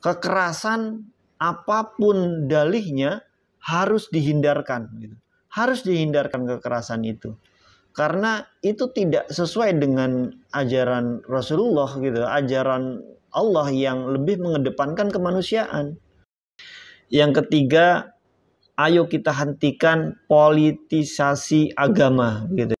kekerasan apapun dalihnya harus dihindarkan gitu. Harus dihindarkan kekerasan itu. Karena itu tidak sesuai dengan ajaran Rasulullah gitu, ajaran Allah yang lebih mengedepankan kemanusiaan. Yang ketiga, ayo kita hentikan politisasi agama gitu.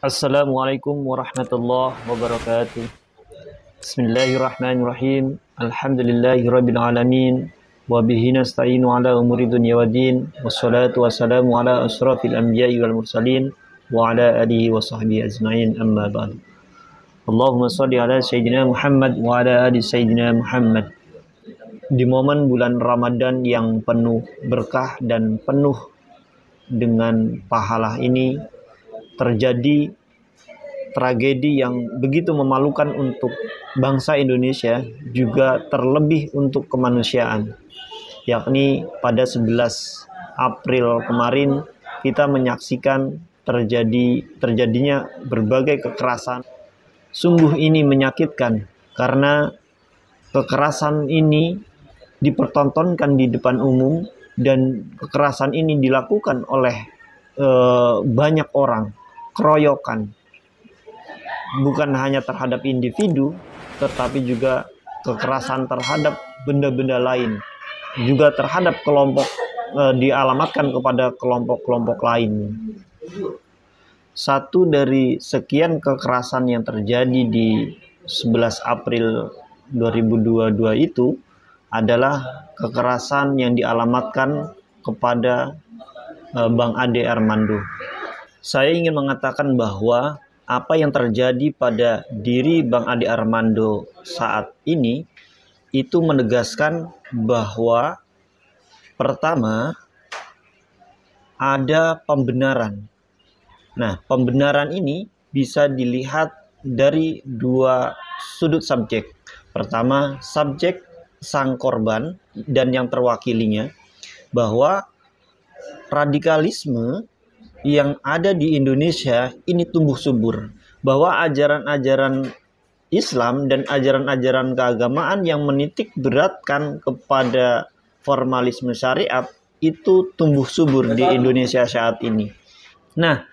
Assalamualaikum warahmatullahi wabarakatuh. Bismillahirrahmanirrahim. Alhamdulillahirabbil alamin. Wa bihi nasta'inu ala umuri dunya waddin. Wassalatu wassalamu ala asrafil anbiya'i wal mursalin wa ala alihi wa sahbihi ajma'in. Amma ba'du. Allahumma shalli ala sayyidina Muhammad wa ala ali sayyidina Muhammad. Di momen bulan Ramadan yang penuh berkah dan penuh dengan pahala ini, terjadi tragedi yang begitu memalukan untuk bangsa Indonesia, juga terlebih untuk kemanusiaan. Yakni pada 11 April kemarin kita menyaksikan terjadinya berbagai kekerasan. Sungguh ini menyakitkan karena kekerasan ini dipertontonkan di depan umum dan kekerasan ini dilakukan oleh banyak orang, keroyokan. Bukan hanya terhadap individu, tetapi juga kekerasan terhadap benda-benda lain, juga terhadap kelompok, dialamatkan kepada kelompok-kelompok lain. Satu dari sekian kekerasan yang terjadi di 11 April 2022 itu adalah kekerasan yang dialamatkan kepada Bang Ade Armando. Saya ingin mengatakan bahwa apa yang terjadi pada diri Bang Ade Armando saat ini itu menegaskan bahwa pertama ada pembenaran. Nah, pembenaran ini bisa dilihat dari dua sudut subjek. Pertama, subjek sang korban dan yang terwakilinya, bahwa radikalisme yang ada di Indonesia ini tumbuh subur, bahwa ajaran-ajaran Islam dan ajaran-ajaran keagamaan yang menitik beratkan kepada formalisme syariat itu tumbuh subur di Indonesia saat ini. Nah,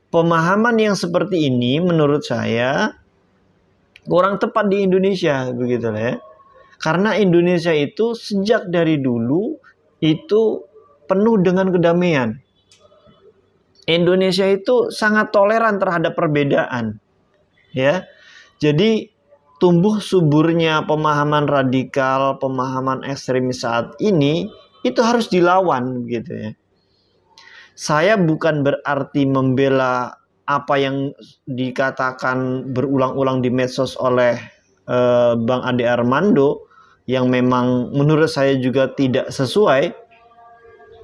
pemahaman yang seperti ini menurut saya kurang tepat di Indonesia, begitulah ya. Karena Indonesia itu sejak dari dulu itu penuh dengan kedamaian. Indonesia itu sangat toleran terhadap perbedaan, ya. Jadi tumbuh suburnya pemahaman radikal, pemahaman ekstremis saat ini itu harus dilawan, gitu ya. Saya bukan berarti membela apa yang dikatakan berulang-ulang di medsos oleh Bang Ade Armando, yang memang menurut saya juga tidak sesuai,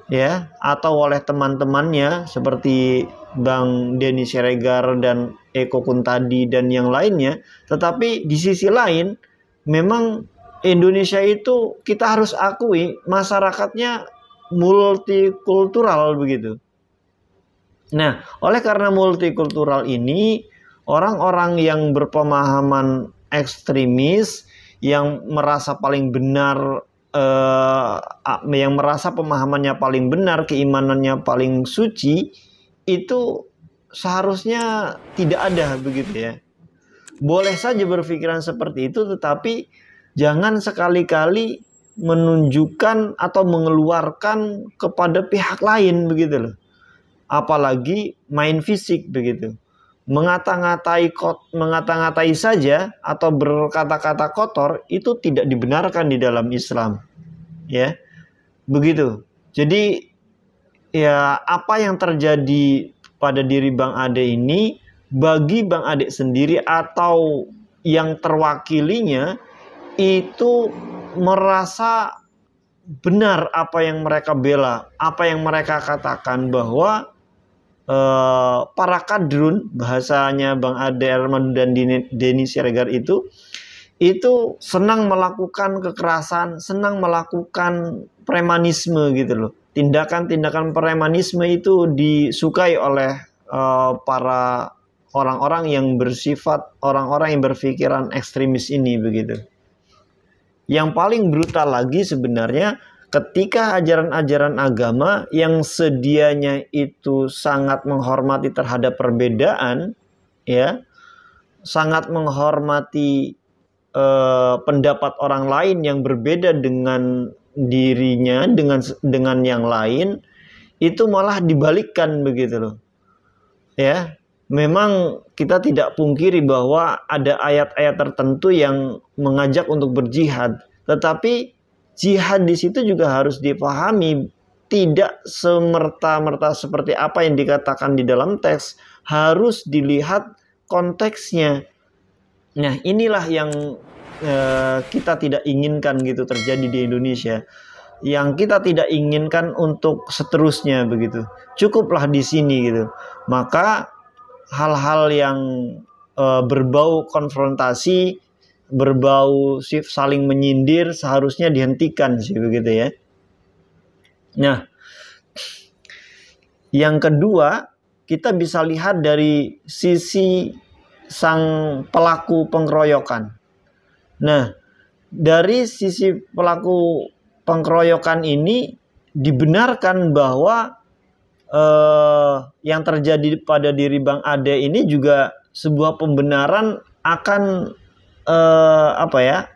ya, atau oleh teman-temannya seperti Bang Denny Siregar dan Eko Kuntadi dan yang lainnya. Tetapi di sisi lain, memang Indonesia itu kita harus akui masyarakatnya multikultural begitu. Nah, oleh karena multikultural ini, orang-orang yang berpemahaman ekstremis, yang merasa paling benar, yang merasa pemahamannya paling benar, keimanannya paling suci, itu seharusnya tidak ada, begitu ya. Boleh saja berpikiran seperti itu, tetapi jangan sekali-kali menunjukkan atau mengeluarkan kepada pihak lain, begitu loh. Apalagi main fisik, begitu. Mengata-ngatai saja atau berkata-kata kotor itu tidak dibenarkan di dalam Islam, ya, begitu. Jadi ya, apa yang terjadi pada diri Bang Ade ini, bagi Bang Ade sendiri atau yang terwakilinya itu merasa benar apa yang mereka bela, apa yang mereka katakan, bahwa para kadrun, bahasanya Bang Ade Armando dan Denny Siregar itu senang melakukan kekerasan, senang melakukan premanisme gitu loh. Tindakan-tindakan premanisme itu disukai oleh para orang-orang yang bersifat, orang-orang yang berpikiran ekstremis ini begitu. Yang paling brutal lagi sebenarnya ketika ajaran-ajaran agama yang sedianya itu sangat menghormati terhadap perbedaan, ya, sangat menghormati pendapat orang lain yang berbeda dengan dirinya, dengan yang lain, itu malah dibalikkan begitu loh. Ya, memang kita tidak pungkiri bahwa ada ayat-ayat tertentu yang mengajak untuk berjihad, tetapi jihad di situ juga harus dipahami tidak semerta-merta seperti apa yang dikatakan di dalam teks, harus dilihat konteksnya. Nah, inilah yang kita tidak inginkan gitu terjadi di Indonesia. Yang kita tidak inginkan untuk seterusnya begitu. Cukuplah di sini gitu. Maka hal-hal yang berbau konfrontasi, berbau saling menyindir seharusnya dihentikan sih begitu ya. Nah, yang kedua, kita bisa lihat dari sisi sang pelaku pengeroyokan. Nah, dari sisi pelaku pengeroyokan ini dibenarkan bahwa yang terjadi pada diri Bang Ade ini juga sebuah pembenaran akan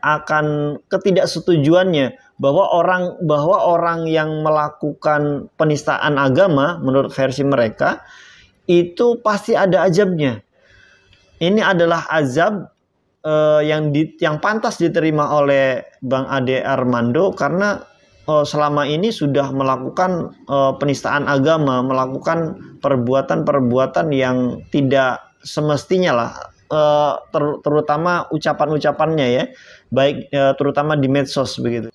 akan ketidaksetujuannya bahwa orang yang melakukan penistaan agama menurut versi mereka itu pasti ada azabnya. Ini adalah azab yang pantas diterima oleh Bang Ade Armando karena selama ini sudah melakukan penistaan agama, melakukan perbuatan-perbuatan yang tidak semestinya lah, terutama ucapan-ucapannya ya, baik terutama di medsos begitu.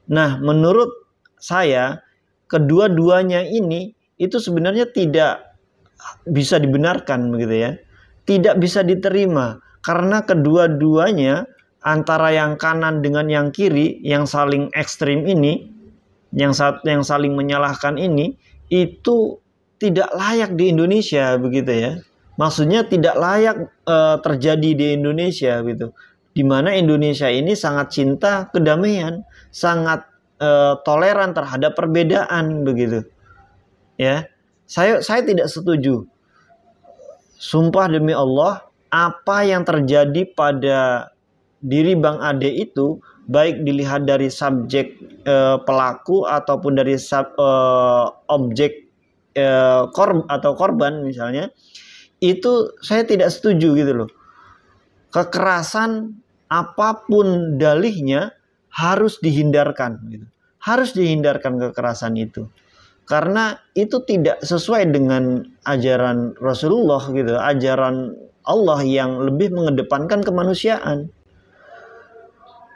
Nah, menurut saya kedua-duanya ini itu sebenarnya tidak bisa dibenarkan begitu ya, tidak bisa diterima karena kedua-duanya antara yang kanan dengan yang kiri yang saling ekstrim ini, yang saling menyalahkan ini, itu tidak layak di Indonesia begitu ya. Maksudnya tidak layak terjadi di Indonesia gitu. Di mana Indonesia ini sangat cinta kedamaian, sangat toleran terhadap perbedaan begitu. Ya. Saya tidak setuju. Sumpah demi Allah, apa yang terjadi pada diri Bang Ade itu baik dilihat dari subjek pelaku ataupun dari objek korban misalnya, itu saya tidak setuju gitu loh. Kekerasan apapun dalihnya harus dihindarkan gitu. Harus dihindarkan kekerasan itu. Karena itu tidak sesuai dengan ajaran Rasulullah gitu, ajaran Allah yang lebih mengedepankan kemanusiaan.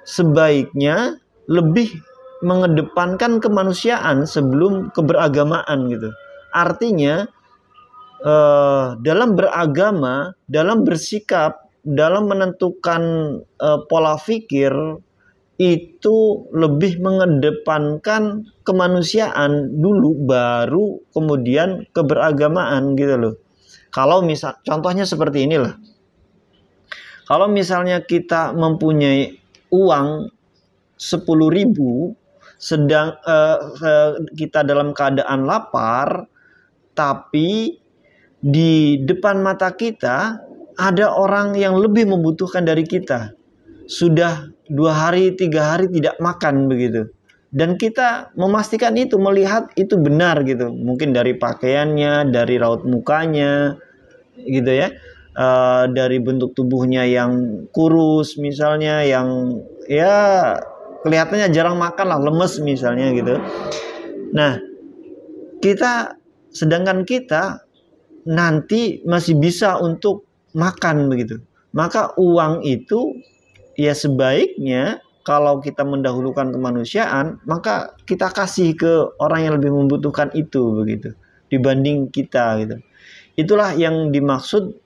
Sebaiknya lebih mengedepankan kemanusiaan sebelum keberagamaan gitu. Artinya dalam beragama, dalam bersikap, dalam menentukan pola pikir itu lebih mengedepankan kemanusiaan dulu, baru kemudian keberagamaan gitu loh. Kalau misal contohnya seperti inilah. Kalau misalnya kita mempunyai uang 10.000, sedang kita dalam keadaan lapar, tapi di depan mata kita ada orang yang lebih membutuhkan dari kita. Sudah 2 hari, 3 hari tidak makan begitu. Dan kita memastikan itu, melihat itu benar gitu. Mungkin dari pakaiannya, dari raut mukanya gitu ya. Dari bentuk tubuhnya yang kurus misalnya, yang ya kelihatannya jarang makan lah, lemes misalnya gitu. Nah, sedangkan kita nanti masih bisa untuk makan begitu. Maka uang itu ya sebaiknya kalau kita mendahulukan kemanusiaan, maka kita kasih ke orang yang lebih membutuhkan itu begitu dibanding kita gitu. Itulah yang dimaksud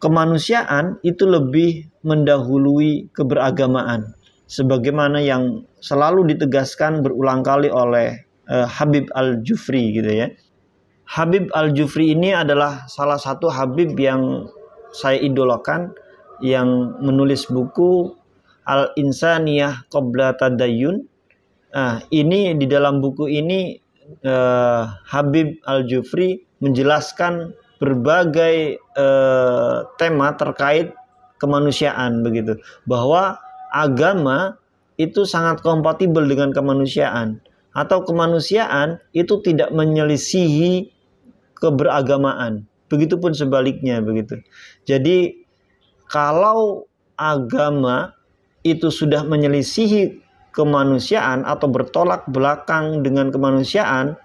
kemanusiaan itu lebih mendahului keberagamaan, sebagaimana yang selalu ditegaskan berulang kali oleh Habib Al-Jufri gitu ya. Habib Al-Jufri ini adalah salah satu Habib yang saya idolakan, yang menulis buku Al-Insaniyah Qabla Tadayyun. Ini di dalam buku ini Habib Al-Jufri menjelaskan berbagai tema terkait kemanusiaan begitu, bahwa agama itu sangat kompatibel dengan kemanusiaan, atau kemanusiaan itu tidak menyelisihi keberagamaan. Begitupun sebaliknya begitu. Jadi kalau agama itu sudah menyelisihi kemanusiaan atau bertolak belakang dengan kemanusiaan,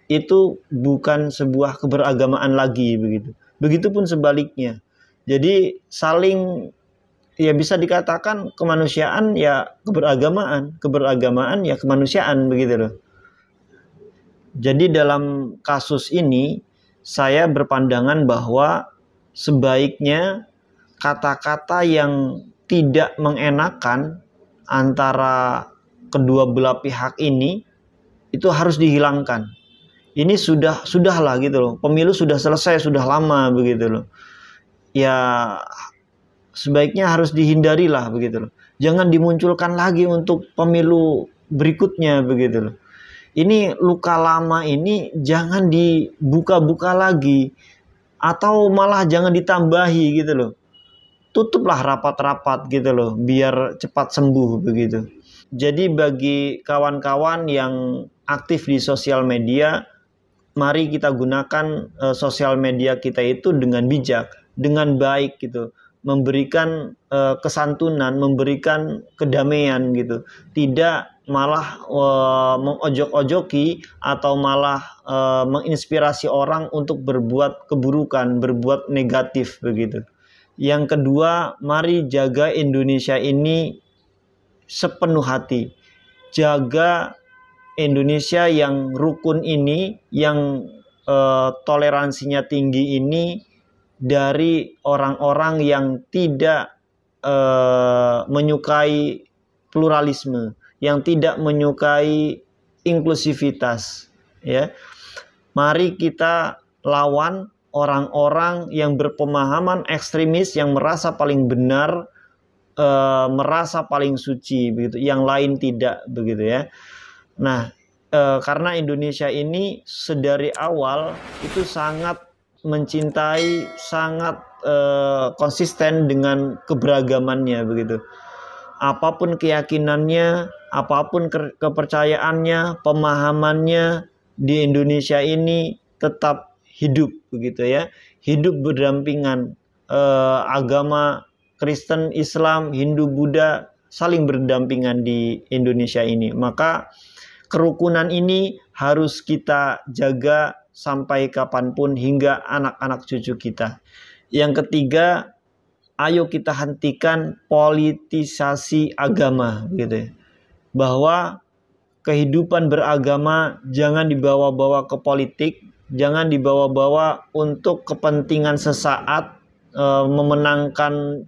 itu bukan sebuah keberagamaan lagi begitu. Begitupun sebaliknya. Jadi saling, ya bisa dikatakan kemanusiaan ya keberagamaan, keberagamaan ya kemanusiaan begitu loh. Jadi dalam kasus ini saya berpandangan bahwa sebaiknya kata-kata yang tidak mengenakan antara kedua belah pihak ini itu harus dihilangkan. Ini sudahlah gitu loh. Pemilu sudah selesai, sudah lama begitu loh. Ya sebaiknya harus dihindari lah begitu loh. Jangan dimunculkan lagi untuk pemilu berikutnya begitu loh. Ini luka lama ini jangan dibuka-buka lagi, atau malah jangan ditambahi gitu loh. Tutuplah rapat-rapat gitu loh, biar cepat sembuh begitu. Jadi bagi kawan-kawan yang aktif di sosial media, mari kita gunakan sosial media kita itu dengan bijak, dengan baik gitu, memberikan kesantunan, memberikan kedamaian gitu, tidak malah mengojok-ojoki atau malah menginspirasi orang untuk berbuat keburukan, berbuat negatif begitu. Yang kedua, mari jaga Indonesia ini sepenuh hati. Jaga Indonesia yang rukun ini, yang toleransinya tinggi ini, dari orang-orang yang tidak menyukai pluralisme, yang tidak menyukai inklusivitas, ya. Mari kita lawan orang-orang yang berpemahaman ekstremis, yang merasa paling benar, merasa paling suci begitu, yang lain tidak begitu ya. Nah, karena Indonesia ini sedari awal itu sangat mencintai, sangat konsisten dengan keberagamannya begitu. Apapun keyakinannya, apapun kepercayaannya, pemahamannya, di Indonesia ini tetap hidup begitu ya, hidup berdampingan. Agama Kristen, Islam, Hindu, Buddha saling berdampingan di Indonesia ini. Maka kerukunan ini harus kita jaga sampai kapanpun, hingga anak-anak cucu kita. Yang ketiga, ayo kita hentikan politisasi agama gitu ya. Bahwa kehidupan beragama jangan dibawa-bawa ke politik, jangan dibawa-bawa untuk kepentingan sesaat, memenangkan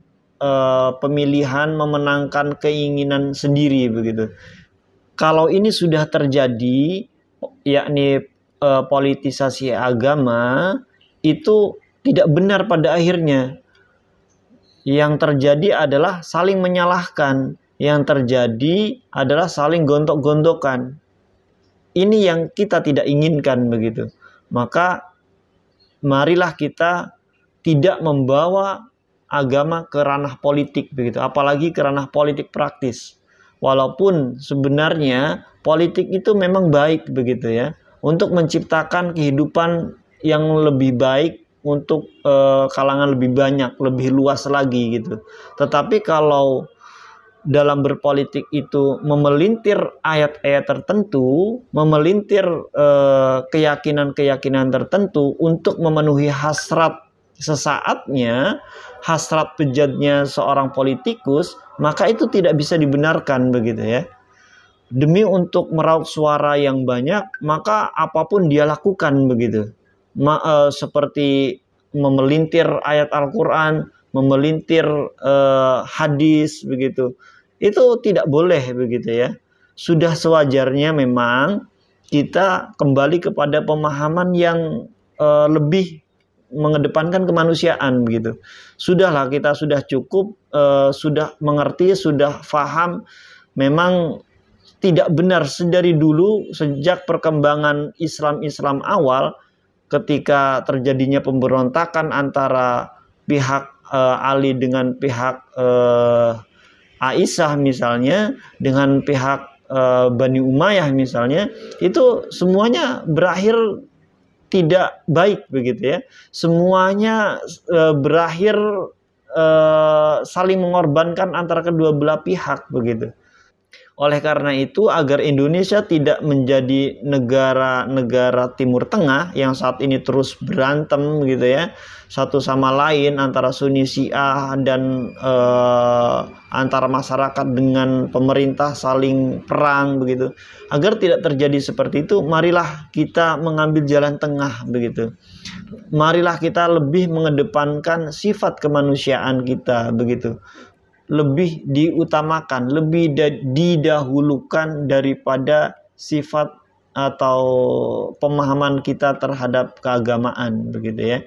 pemilihan, memenangkan keinginan sendiri begitu. Kalau ini sudah terjadi, yakni politisasi agama, itu tidak benar pada akhirnya. Yang terjadi adalah saling menyalahkan, yang terjadi adalah saling gontok-gontokan. Ini yang kita tidak inginkan begitu. Maka marilah kita tidak membawa agama ke ranah politik begitu, apalagi ke ranah politik praktis. Walaupun sebenarnya politik itu memang baik begitu ya, untuk menciptakan kehidupan yang lebih baik untuk kalangan lebih banyak, lebih luas lagi gitu. Tetapi kalau dalam berpolitik itu memelintir ayat-ayat tertentu, memelintir keyakinan-keyakinan tertentu untuk memenuhi hasrat sesaatnya, hasrat bejatnya seorang politikus, maka itu tidak bisa dibenarkan begitu ya. Demi untuk meraup suara yang banyak, maka apapun dia lakukan begitu. Seperti memelintir ayat Al-Quran, memelintir hadis begitu. Itu tidak boleh begitu ya. Sudah sewajarnya memang kita kembali kepada pemahaman yang lebih mengedepankan kemanusiaan begitu. Sudahlah, kita sudah cukup, sudah mengerti, sudah paham. Memang tidak benar dari dulu, sejak perkembangan Islam awal, ketika terjadinya pemberontakan antara pihak Ali dengan pihak Aisyah misalnya, dengan pihak Bani Umayyah misalnya, itu semuanya berakhir tidak baik begitu ya. Semuanya berakhir saling mengorbankan antara kedua belah pihak begitu. Oleh karena itu, agar Indonesia tidak menjadi negara-negara Timur Tengah yang saat ini terus berantem gitu ya, satu sama lain antara Sunni Syiah dan antara masyarakat dengan pemerintah saling perang begitu. Agar tidak terjadi seperti itu, marilah kita mengambil jalan tengah begitu. Marilah kita lebih mengedepankan sifat kemanusiaan kita begitu. Lebih diutamakan, lebih didahulukan daripada sifat atau pemahaman kita terhadap keagamaan begitu ya.